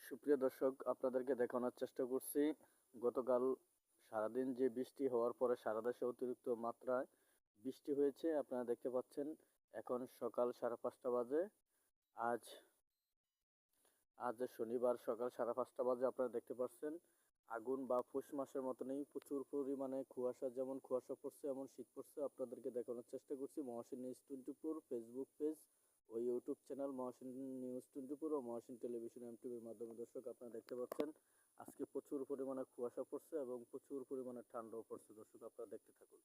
সুপ্রিয় দর্শক, আপনাদেরকে দেখানোর চেষ্টা করছি গতকাল সারাদিন যে বৃষ্টি হওয়ার পরে সারা দেশে অতিরিক্ত মাত্রায় বৃষ্টি হয়েছে। আপনারা দেখতে পাচ্ছেন এখন সকাল 5:30 বাজে। আজ আজ শনিবার সকাল 5:30 বাজে। আপনারা দেখতে পাচ্ছেন আগুন বা পৌষ মাসের মতনই প্রচুর পরিমাণে কুয়াশা, যেমন কুয়াশা পড়ছে এমন শীত পড়ছে। আপনাদেরকে দেখানোর চেষ্টা করছি মহসিন নিউজ 24 ফেসবুক পেজ ও ইউটিউব চ্যানেল মহসিন নিউজ 24 ও মহসিন টেলিভিশন এমটিভির মাধ্যমে। দর্শক, আপনারা দেখতে পাচ্ছেন আজকে প্রচুর পরিমাণে কুয়াশা পড়ছে এবং প্রচুর পরিমাণে ঠান্ডাও পড়ছে। দর্শক, আপনারা দেখতে থাকুন।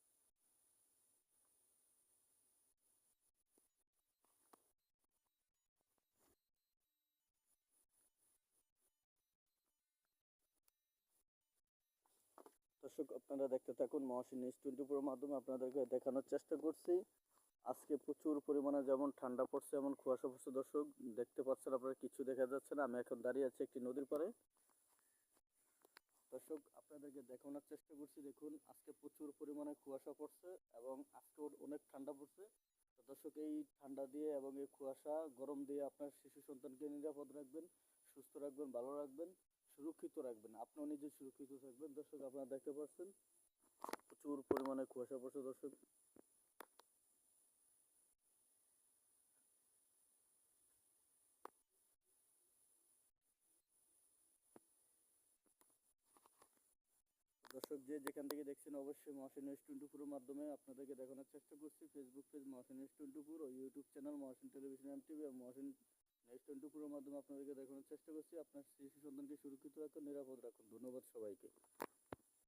দর্শক, আপনারা দেখতে থাকুন মহসিন নিউজ 24 এর মাধ্যমে আপনাদেরকে দেখানোর চেষ্টা করছি আজকে প্রচুর পরিমাণে যেমন ঠান্ডা পড়ছে এমন কুয়াশা পড়ছে। দর্শক, দেখতে পাচ্ছেন আপনারা, কিছু দেখা যাচ্ছে না। আমি এখন দাঁড়িয়ে আছি একটি নদীর পাড়ে। দর্শক, আপনাদেরকে দেখানোর চেষ্টা করছি, দেখুন আজকে প্রচুর পরিমাণে কুয়াশা পড়ছে এবং আজকে অনেক ঠান্ডা পড়ছে। তো দর্শক, এই ঠান্ডা দিয়ে এবং এই কুয়াশা গরম দিয়ে আপনার শিশু সন্তানকে নিরাপদ রাখবেন, সুস্থ রাখবেন, ভালো রাখবেন, সুরক্ষিত রাখবেন, আপনিও নিজে সুরক্ষিত থাকবেন। দর্শক, আপনারা দেখতে পাচ্ছেন প্রচুর পরিমাণে কুয়াশা পড়ছে। দর্শক, যে যেখান থেকে দেখছেন অবশ্যই মহসিন নিউজ 24 এর মাধ্যমে আপনাদেরকে দেখানোর চেষ্টা করছি ফেসবুক পেজ মহসিন নিউজ 24 ও YouTube channel Mohsin television MTV ও মহসিন নিউজ 24 এর মাধ্যমে আপনাদেরকে দেখানোর চেষ্টা করছি আপনার শিশু সন্তানকে সুরক্ষিত রাখুন, নিরাপদ রাখুন। ধন্যবাদ সবাইকে।